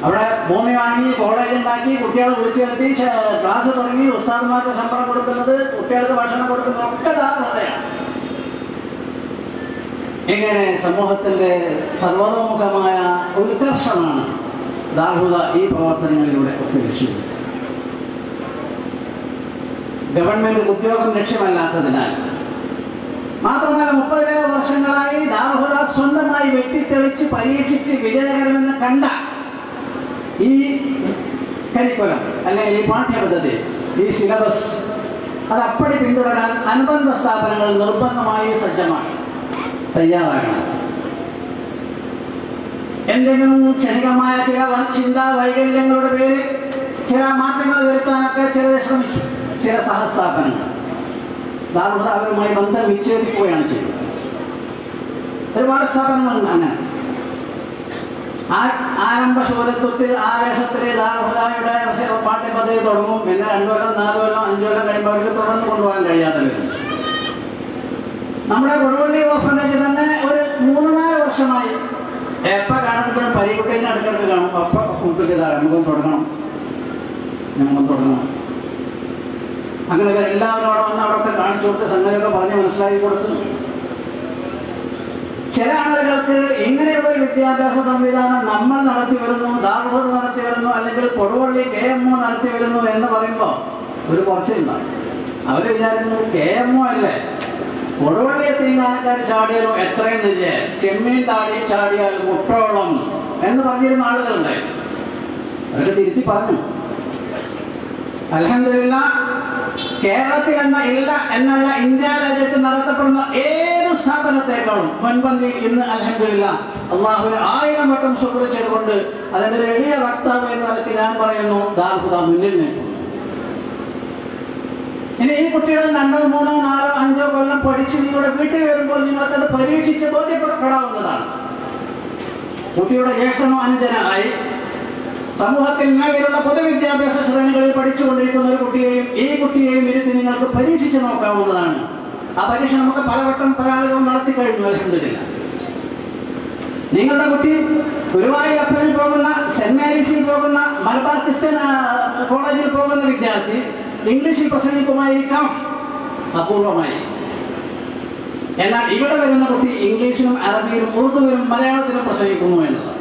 അവിടെ ഭൂമി വാങ്ങി, കോളേജ് ഉണ്ടാക്കി, കുട്ടികളെ വിളിച്ചു വരുത്തി, ക്ലാസ് തുടങ്ങി, ഉസ്താദുമാർക്ക് ശമ്പളം കൊടുക്കുന്നത്, കുട്ടികൾക്ക് ഭക്ഷണം കൊടുക്കുന്നത് ഒക്കെ ദാർഹുദയാണ്. ഇങ്ങനെ സമൂഹത്തിൻ്റെ സർവതോമുഖമായ ഉത്കർഷമാണ് ദാർഹുദ ഈ പ്രവർത്തനങ്ങളിലൂടെ ഒക്കെ ലക്ഷ്യമിച്ചത്. ഗവൺമെന്റ് ഉദ്യോഗം ലക്ഷ്യമല്ലാത്തതിനാൽ മാത്രമല്ല 30 വർഷങ്ങളായി ദാർഹുദ സ്വന്തമായി വെട്ടിത്തെളിച്ച് പരീക്ഷിച്ച് വിജയകരമെന്ന് കണ്ട ഈ കരിക്കുലം അല്ലെങ്കിൽ ഈ പാഠ്യപദ്ധതി, ഈ സിലബസ് അത് അപ്പടി പിന്തുടരാൻ അനുബന്ധ സ്ഥാപനങ്ങൾ നിർബന്ധമായി സജ്ജമാണ്, തയ്യാറാകണം. എന്തെങ്കിലും ക്ഷണികമായ ചില ചിന്താ വൈകല്യങ്ങളുടെ പേരിൽ ചില മാറ്റങ്ങൾ വരുത്താനൊക്കെ ചിലർ ശ്രമിച്ചു. ചില സഹസ്ഥാപനങ്ങൾ ദാർഹുദ അവരുമായി ബന്ധം വിച്ഛേദിക്കുകയാണ് ചെയ്തത്. ഒരുപാട് സ്ഥാപനങ്ങളുണ്ട്. അങ്ങനെ ആരംഭ ശൂരത്വത്തിൽ ആവേശത്തിൽ ദാർഹുദയുടെ പാഠ്യപദ്ധതി തുടങ്ങും. പിന്നെ 2 കൊല്ലം 4 കൊല്ലം 5 കൊല്ലം കഴിയുമ്പോൾ അവർക്ക് തുടർന്ന് കൊണ്ടുപോകാൻ കഴിയാതെ വരും. നമ്മുടെ കൊടുവള്ളി ഓർഫനേജ് തന്നെ ഒരു 3-4 വർഷമായി എപ്പോൾ കാണുമ്പോഴും പരീക്കുട്ടീനെ അടുക്കിടക്ക് കാണും. അപ്പം കുട്ടികളാണ് നമുക്കും തുടങ്ങണം. അങ്ങനെ എല്ലാവരോടും വന്ന് അവിടെയൊക്കെ കാണിച്ചു കൊടുത്ത് സംഗതിയൊക്കെ പറഞ്ഞ് മനസ്സിലാക്കി കൊടുത്ത് ചില ആളുകൾക്ക് ഇങ്ങനെയുള്ള ഒരു വിദ്യാഭ്യാസ സംവിധാനം നമ്മൾ നടത്തി വരുന്നു, ദാർഹുദ നടത്തി വരുന്നു, അല്ലെങ്കിൽ കൊടുവള്ളി KMO നടത്തി വരുന്നു എന്ന് പറയുമ്പോൾ ഒരു കുറച്ചുണ്ടാവും. അവർ വിചാരിക്കുന്നു KMO അല്ലേ, കൊടുവള്ളിയെ തീങ്ങാനക്കാർ ചാടിയാലോ എത്രയും വലിയ ചെമ്മീൻ ചാടിയാൽ മുട്ടോളം എന്ന് പറഞ്ഞിരുന്ന ആളുകളുണ്ടായി. അവരൊക്കെ തിരുത്തി പറഞ്ഞു. അൽഹംദുലില്ലാഹ് കേരളത്തിൽ എന്നല്ല ഇന്ത്യ രാജ്യത്ത് നടത്തപ്പെടുന്ന ഏത് സ്ഥാപനത്തെക്കാളും മുൻപന്തിയിൽ ഇന്ന് അൽഹംദുലില്ലാഹ് അള്ളാഹുവിന് 1000 വട്ടം ശുക്ർ ചെയ്തുകൊണ്ട് അതിൻ്റെ വലിയ വക്താവ് എന്ന നിലയ്ക്ക് ഞാൻ പറയുന്നു, ദാർഹുദ മുന്നിൽ നിൽക്കുന്നു. ഇനി ഈ കുട്ടികൾ 2, 3, 4, 5 കൊല്ലം പഠിച്ച് നിങ്ങളുടെ വീട്ടിൽ വരുമ്പോൾ നിങ്ങൾക്കത് പരീക്ഷിച്ച് ബോധ്യപ്പെടാവുന്നതാണ്. കുട്ടിയുടെ ജ്യേഷ്ഠനോ അനുജനായി സമൂഹത്തിൽ നിലവിലുള്ള പൊതുവിദ്യാഭ്യാസ ശ്രേണികളിൽ പഠിച്ചുകൊണ്ടിരിക്കുന്ന ഒരു കുട്ടിയെയും ഇരുത്തി നിങ്ങൾക്ക് പരീക്ഷിച്ച് നോക്കാവുന്നതാണ്. ആ പരീക്ഷ നമുക്ക് പലവട്ടം പല ആളുകളും നടത്തി കഴിഞ്ഞു. അൽഹംദുലില്ലാഹ്. നിങ്ങളുടെ കുട്ടി ഗുരുവായൂരപ്പനിൽ പോകുന്ന, സെന്റ് മേരീസിൽ പോകുന്ന, മലബാർ ക്രിസ്ത്യൻ കോളേജിൽ പോകുന്ന വിദ്യാർത്ഥി ഇംഗ്ലീഷിൽ പ്രസംഗിക്കുമായിരിക്കാം അപൂർവമായി. എന്നാൽ ഇവിടെ വരുന്ന കുട്ടി ഇംഗ്ലീഷിലും അറബിയിലും ഉറുദുവിലും മലയാളത്തിലും പ്രസംഗിക്കുന്നു എന്നതാണ്.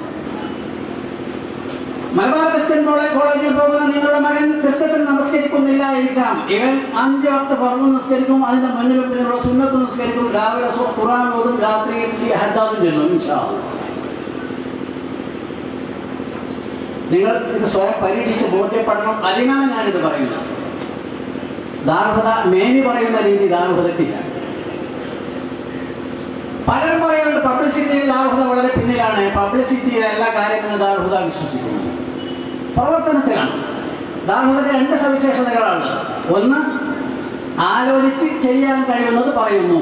മലബാർ ക്രിസ്ത്യൻ കോളേജിൽ പോകുന്ന നിങ്ങളുടെ മകൻ കൃത്യത്തിൽ നമസ്കരിക്കുന്നില്ലായിരിക്കാം. ഇവൻ 5 വക്ത് ഫർള് നമസ്കരിക്കും, അതിന്റെ മുന്നിൽ പിന്നിലുള്ള സുന്നത്ത് നമസ്കരിക്കും, രാവിലെ ഖുർആൻ ഓതും, രാത്രി ഹദ്ദാദും ചൊല്ലും ഇൻഷാ അല്ലാഹ്. നിങ്ങൾ ഇത് സ്വയം പരീക്ഷിച്ച് ബോധ്യപ്പെടണം. അതിനാണ് ഞാനിത് പറയുന്നത്. ദാർഹുദ മേനി പറയുന്ന രീതി ദാർഹുദക്കില്ല. പലരും പറയുന്നത് പബ്ലിസിറ്റിയിൽ ദാർഹുദ വളരെ പിന്നിലാണ്. പബ്ലിസിറ്റിയിലെ എല്ലാ കാര്യങ്ങളും ദാർഹുദ വിശ്വസിക്കുന്നു. പ്രവർത്തനത്തിലാണ്. ദാർഹുദക്ക് 2 സവിശേഷതകളാണ്. ഒന്ന്, ആലോചിച്ച് ചെയ്യാൻ കഴിയുന്നത് പറയുന്നു.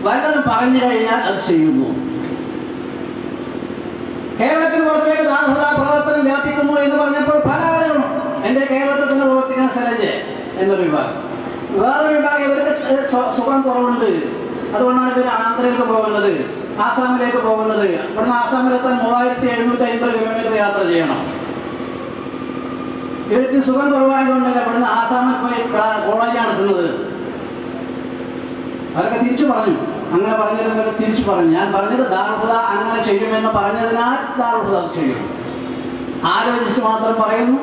വല്ലതും പറഞ്ഞു കഴിഞ്ഞാൽ അത് ചെയ്യുന്നു. കേരളത്തിന് പുറത്തേക്ക് ദാർഹുദ പ്രവർത്തനം വ്യാപിക്കുന്നു എന്ന് പറഞ്ഞപ്പോൾ പല ആളുകളും എൻ്റെ കേരളത്തിൽ തന്നെ പ്രവർത്തിക്കാൻ സ്ഥലജ് എന്നൊരു വിഭാഗം. വേറൊരു വിഭാഗം ഇവർക്ക് സുഖം കുറവുണ്ട്, അതുകൊണ്ടാണ് ഇവർ ആന്ധ്രയിലേക്ക് പോകുന്നത്, ആസാമിലേക്ക് പോകുന്നത്. ഇവിടുന്ന് ആസാമിലെത്താൻ 3750 കിലോമീറ്റർ യാത്ര ചെയ്യണം. ഇവർക്ക് സുഖം കുറവായതുകൊണ്ടല്ല ഇവിടുന്ന് ആസാമിൽ പോയി കോളേജ് നടത്തുന്നത്. അവരൊക്കെ തിരിച്ചു പറഞ്ഞു. അങ്ങനെ പറഞ്ഞിരുന്നവർ തിരിച്ചു പറഞ്ഞു. ഞാൻ പറഞ്ഞത് ദാർഹുദ അങ്ങനെ ചെയ്യുമെന്ന് പറഞ്ഞതിനാൽ ദാർഹുദ അത് ചെയ്യും. ആലോചിച്ച് മാത്രം പറയുന്നു.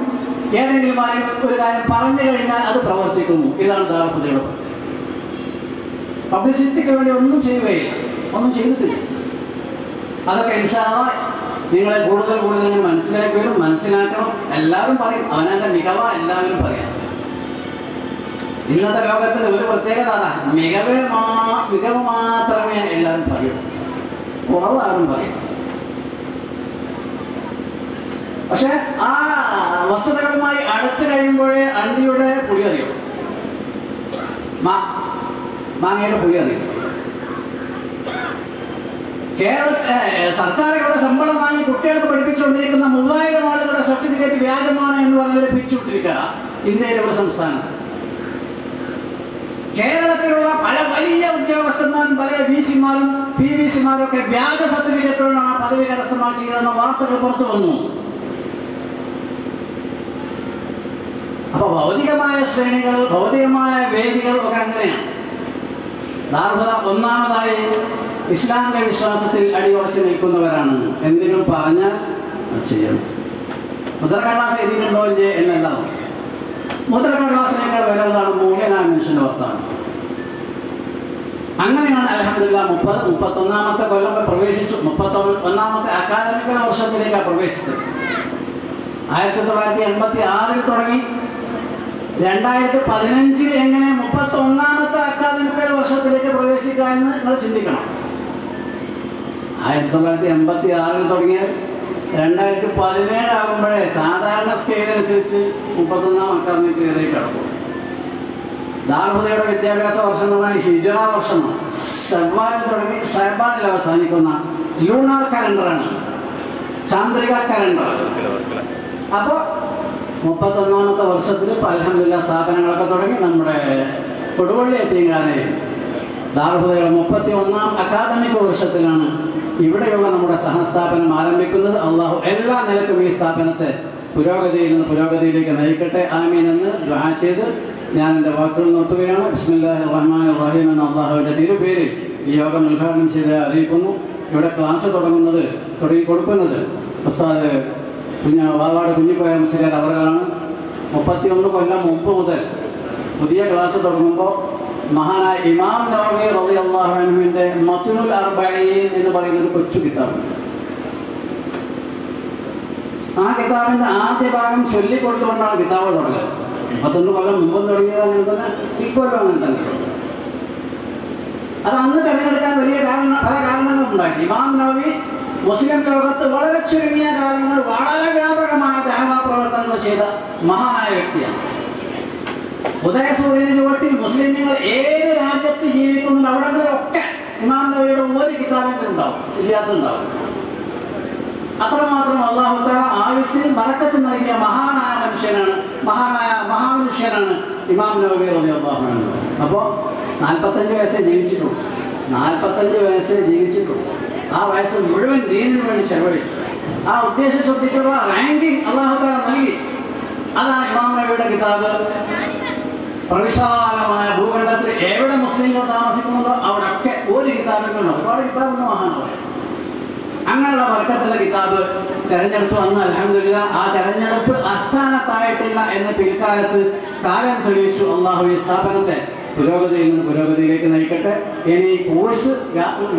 ഏതെങ്കിലും ഒരു കാര്യം പറഞ്ഞു കഴിഞ്ഞാൽ അത് പ്രവർത്തിക്കുന്നു. ഇതാണ് ദാർഹുദയുടെ പ്രത്യേകത. പബ്ലിസിറ്റിക്ക് വേണ്ടി ഒന്നും ചെയ്യുകയില്ല, ഒന്നും ചെയ്തിട്ടില്ല. അതൊക്കെ ഇൻഷാ അല്ലാഹ് നിങ്ങളെ കൂടുതൽ കൂടുതൽ മനസ്സിലാക്കി വരും. മനസ്സിലാക്കണം. എല്ലാവരും പറയും, അവനവൻ്റെ മികവ എല്ലാവരും പറയാം. ഇന്നത്തെ ലോകത്തിൽ ഒരു പ്രത്യേകത അതാണ്, മികവ് മാത്രമേ എല്ലാവരും പറയൂ, കുറവ് ആരും പറയും. പക്ഷെ ആ വസ്തുതകളുമായി അടുത്ത് കഴിയുമ്പോഴേ അണ്ടിയുടെ പുളി അറിയും, മാങ്ങയുടെ പുളി അറിയും. സർക്കാരുകളുടെ ശമ്പളം വാങ്ങി കുട്ടികൾക്ക് പഠിപ്പിച്ചുകൊണ്ടിരിക്കുന്ന 3000 ആളുകളുടെ സർട്ടിഫിക്കറ്റ് വ്യാജമാണ് എന്ന് പറഞ്ഞവരെ പിരിച്ചുവിട്ടിരിക്കുക ഇന്ത്യയിലെ ഒരു സംസ്ഥാനത്ത്. കേരളത്തിലുള്ള പല വലിയ ഉദ്യോഗസ്ഥന്മാരും പല VC-മാരും PVC-മാരും ഒക്കെ വ്യാജ സർട്ടിഫിക്കറ്റുകളാണ് പദവി കരസ്ഥമാക്കിയതെന്ന വാർത്തകൾ പുറത്തു വന്നു. അപ്പൊ ഭൗതികമായ ശ്രേണികൾ, ഭൗതികമായ വേദികൾ ഒക്കെ അങ്ങനെയാണ്. ദാർഹുദ ഒന്നാമതായി ഇസ്ലാമിക വിശ്വാസത്തിൽ അടിയുറച്ചു നിൽക്കുന്നവരാണ്. എന്തെങ്കിലും പറഞ്ഞാൽ ചെയ്യണം. മുദ്രക്കടലാസ് എഴുതിയിട്ടുണ്ടോ എന്നല്ല, മുദ്രക്കടലാസിനേക്കാൾ വിലതാണ് മൂല്യനായ മനുഷ്യന്റെ വർത്താനം. അങ്ങനെയാണ് അൽഹംദുലില്ലാഹ് 31ാമത്തെ കൊല്ലം പ്രവേശിച്ചു. 31ാമത്തെ അക്കാദമിക വർഷത്തിലേക്കാണ് പ്രവേശിച്ചത്. 1986 തുടങ്ങി 2015 എങ്ങനെ 31ാമത്തെ അക്കാദമിക വർഷത്തിലേക്ക് പ്രവേശിക്കുക എന്ന് നിങ്ങൾ ചിന്തിക്കണം. 1986 തുടങ്ങിയാൽ 2017 ആകുമ്പോഴേ സാധാരണ സ്കെയിൽ അനുസരിച്ച് 31ാം അക്കാദമിക് ഇയറിലേക്ക് കടക്കും. ദാർഹുദയുടെ വിദ്യാഭ്യാസ വർഷം എന്ന് പറഞ്ഞാൽ ഹിജ്റ വർഷമാണ്. ഷവ്വാലിൽ തുടങ്ങി ഷഅബാനിൽ അവസാനിക്കുന്ന ലൂണാർ കലണ്ടറാണ്, ചാന്ദ്രിക കലണ്ടർ. അപ്പോൾ 31ാമത്തെ വർഷത്തിൽ അൽഹംദുലില്ലാഹ് സ്ഥാപനങ്ങളൊക്കെ തുടങ്ങി. നമ്മുടെ കൊടുവള്ളി എത്തിയങ്കാനെയും ദാർഹുദയുടെ 31ാം അക്കാദമിക വർഷത്തിലാണ് ഇവിടെയുള്ള നമ്മുടെ സഹസ്ഥാപനം ആരംഭിക്കുന്നത്. അള്ളാഹു എല്ലാ നിലക്കും ഈ സ്ഥാപനത്തെ പുരോഗതിയിൽ നിന്ന് പുരോഗതിയിലേക്ക് നയിക്കട്ടെ, ആമീൻ എന്ന് ദുആ ചെയ്ത് ഞാൻ എൻ്റെ വാക്കുകൾ നിർത്തുകയാണ്. ബിസ്മില്ലാഹിർ റഹ്മാനിർ റഹീം എന്ന അള്ളാഹുവിൻ്റെ തിരുപേരിൽ ഈ യോഗം ഉദ്ഘാടനം ചെയ്ത് അറിയിക്കുന്നു. ഇവിടെ ക്ലാസ് തുടങ്ങി കൊടുക്കുന്നത് ഉസ്താദ് വാവാട് കുഞ്ഞിക്കോയ മുസ്ലിയാർ അവരാണ്. 31 കൊല്ലം മുമ്പ് മുതൽ പുതിയ ക്ലാസ് തുടങ്ങുമ്പോൾ മഹാനായ ഇമാം നവവി റളിയല്ലാഹു അൻഹുവിൻ്റെ മത്നുൽ അർബഈൻ എന്ന് പറയുന്ന ഒരു കൊച്ചു കിതാബ്. ആ കിതാബിൻ്റെ ആദ്യ ഭാഗം ചൊല്ലിക്കൊടുത്തുകൊണ്ടാണ് കിതാബ് തുടങ്ങുന്നത്. 31 കൊല്ലം മുമ്പ് തുടങ്ങിയത് അങ്ങനെ തന്നെ, ഇപ്പോഴും അങ്ങനെ തന്നെ. അത് അന്ന് തിരഞ്ഞെടുക്കാൻ പല കാരണങ്ങളുണ്ടായി. ഇമാം നവവി മുസ്ലിം ലോകത്ത് വളരെ ചുരുങ്ങിയ കാലങ്ങൾ വളരെ വ്യാപകമായ ദഅവ പ്രവർത്തനങ്ങൾ ചെയ്ത മഹാനായ വ്യക്തിയാണ്. ഉദയസൂര്യന് ചുവട്ടിൽ മുസ്ലിങ്ങൾ ഏത് രാജ്യത്ത് ജീവിക്കുന്നുണ്ട് അവിടങ്ങളിലൊക്കെ ഇമാം നബിയുടെ ഒരു കിതാബെങ്കിലും ഉണ്ടാവും, ഇല്ലാത്തുണ്ടാവും. അത്രമാത്രം അല്ലാഹു തആല ആയുസ്സിൽ ബറക്കത്ത് നൽകിയ മഹാനായ മഹാമനുഷ്യനാണ് ഇമാം നബവി റളിയല്ലാഹു അൻഹു. അപ്പോൾ 45 വയസ്സേ ജീവിച്ചിട്ടുള്ളൂ. 45 വയസ്സേ ജീവിച്ചിട്ടുള്ളൂ. ആ വയസ്സ് മുഴുവൻ ദീനിനു വേണ്ടി ചെലവഴിച്ചു. ആ ഉദ്ദേശശുദ്ധിക്കുള്ള റാങ്കിങ് അല്ലാഹു തആല നൽകി. അതാണ് ഇമാം നബിയുടെ കിതാബ്. പ്രവിശാലമായ ഭൂഖണ്ഡത്തിൽ എവിടെ മുസ്ലിങ്ങൾ താമസിക്കുന്നുണ്ടോ അവിടെയൊക്കെ ഒരു കിതാബെങ്കിലും ഒരുപാട് കിതാബെന്ന് മഹാൻ പറയും. അങ്ങനെയുള്ള ബർക്കത്തുള്ള കിതാബ് തെരഞ്ഞെടുത്ത് വന്ന് അൽഹംദുലില്ലാഹ് ആ തെരഞ്ഞെടുപ്പ് അസ്ഥാനത്തായിട്ടില്ല എന്ന് പിൽക്കാലത്ത് കാലം തെളിയിച്ചു. അള്ളാഹു ഈ സ്ഥാപനത്തെ പുരോഗതിയിൽ നിന്ന് പുരോഗതിയിലേക്ക് നയിക്കട്ടെ. ഇനി കോഴ്സ്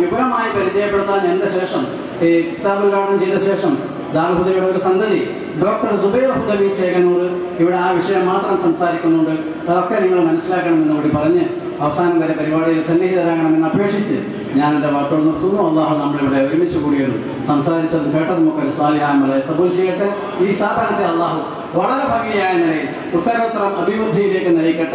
വിപുലമായി പരിചയപ്പെടുത്താൻ എൻ്റെ ശേഷം ഈ കിതാബ് ഉദ്ഘാടനം ചെയ്ത ശേഷം ദാറുൽ ഒരു സന്തതി ഡോക്ടർ സുബൈർ ഹുദവി ചേകനൂർ ഇവിടെ ആ വിഷയം മാത്രം സംസാരിക്കുന്നുണ്ട്. അതൊക്കെ നിങ്ങൾ മനസ്സിലാക്കണമെന്ന് കൂടി പറഞ്ഞ് അവസാനം വരെ പരിപാടിയിൽ സന്നിഹിതരാകണമെന്ന് അപേക്ഷിച്ച് ഞാൻ എൻ്റെ വാക്കുകൾ നിർത്തുന്നു. അള്ളാഹു നമ്മളിവിടെ ഒരുമിച്ച് കൂടിയതും സംസാരിച്ചതും കേട്ടതുമൊക്കെ ഒരു സാലിഹായ അമലായി ഖബൂൽ ചെയ്യട്ടെ. ഈ സ്ഥാപനത്തെ അള്ളാഹു വളരെ ഭംഗിയായ നിലയിൽ ഉത്തരോത്തരം അഭിവൃദ്ധിയിലേക്ക് നയിക്കട്ടെ.